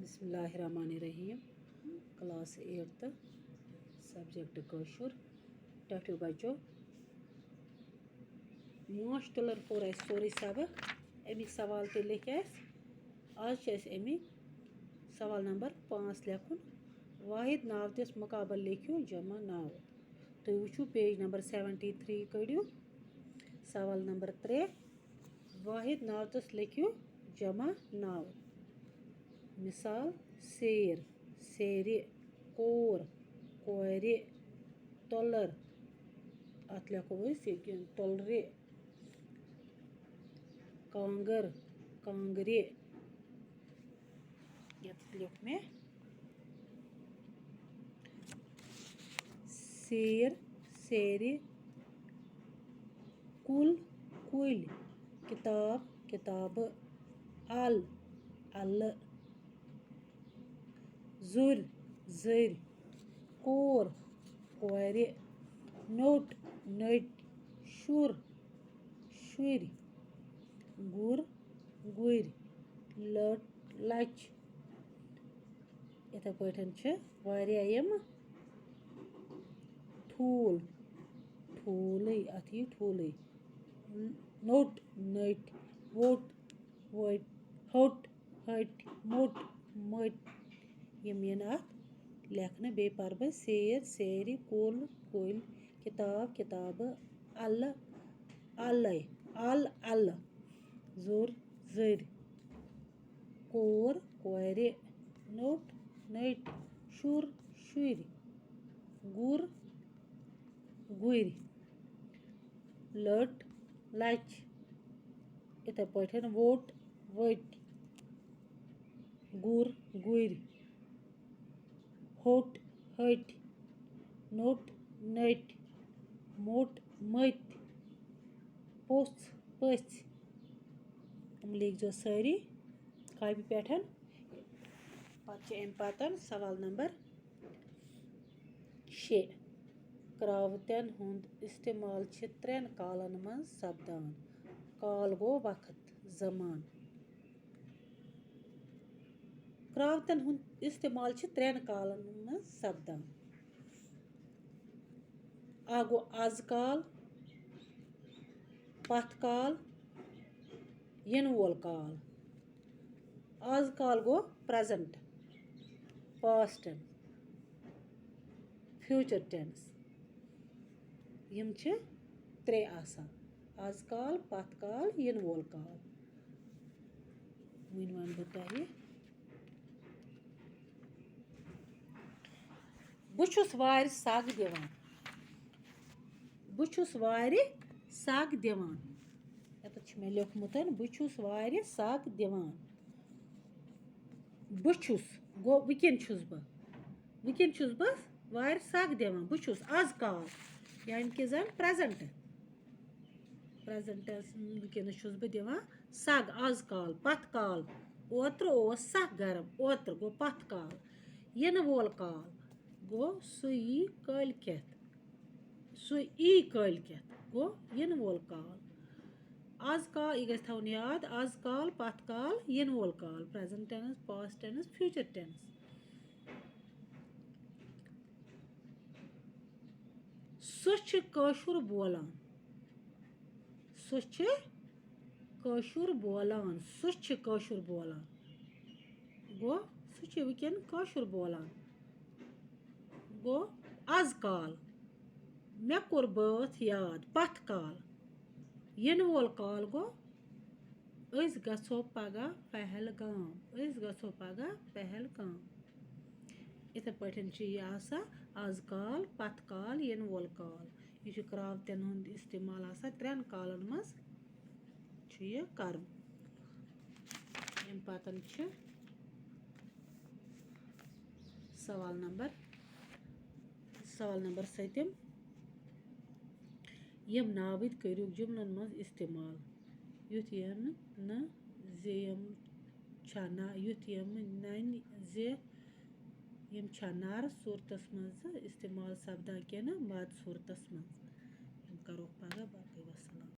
बिस्मिल्लाहिर्रहमानिर्रहीम class 8th subject कशुर टठ्यू बच्चों मांच तुलर पोर सोरे सबक अमिक सवाल ते लिख आज अमिक सवाल नंबर 5 लिखुन वाहिद नाव दिस मुकाबल लिखियो जमा नाव तो वुचु पेज नंबर 73 कड़ियो सवाल नंबर 3 वाहिद नाव दिस लिखियो जमा नाव मिसाल सेर सेरे कोर कोरे तुलर अत लिखो तुलरे कांगर कांगरे यत लिख में सेर सेरे कुल कुल किताब किताब अल अल जुर जुर कोर कोरे नोट नट शुर शुर गुर गुर लट लच इथे पठन वारिया ठूल ठूल अथी ठूल नोट नट वोट वोट होट हट मोट मट यम लेखन बे पर बह सेर सेरि कुल कुल किताब किताब अल अल अल अल जुर जुर कोर कोरे नोट नट शुर शुर गुर गुर लट लच इथे पठन वोट वट गुर गुर होट हट नोट नट मोट मत पोस पस हम लिख जो सारी कापी पेठन पतन सवाल नंबर 6 क्रावतन हुंद इस्तेमाल 3 कालन मन सपदान काल गो वक्त जमान क्रावतन हुंद इस्तेमाल 3 कालन मन सपदान आ गो आज काल पथ काल इन वोल काल आज काल गो प्रेजेंट पास्ट फ्यूचर टेंस यम 3 आसान आज काल पथ काल इन वोल काल वन वन बताइए बुछुस वार सग दिवान बुछुस वार सग दिवान यत मे लिखमुत बुछुस वार सग दिवान बुछुस गो वकिन छुस बह वार सग दिवान बुछुस आज काल यानी कि जन प्रेजेंट वकिन छुस बह दिवान सग आज काल पथ काल ओत्र ओस सख गरम ओत्र गो पथ काल इन वोल काल गो सु यी कलकेत सु यी कलकेत गो इन वोल काल आज काल यह गज थवन याद आज काल पथ काल इन वोल काल present tense past tense future tense सु कशुर बोलान सु कशुर बोलान सु कशुर बोलान गो सु वकिन कशुर बोलान गो आज काल मे कोर बात याद पथ काल इन वोल काल गो अस गछो पगह पहलगाम अस गछो पगह पहलगाम इथे पठन यह आज काल पथ काल इन वोल काल यह क्रावतन हुंद इस्तेमाल 3 कालन मज यह करन यम पतन सवाल नंबर 7 यम नाविद करू जुमलन मज इस्तेमाल युथ यम न जे यम छना युथ यम नन जे यम छनार सूरतस मज इस्तेमाल सपदा के न मद सूरतस मज यम करो पगह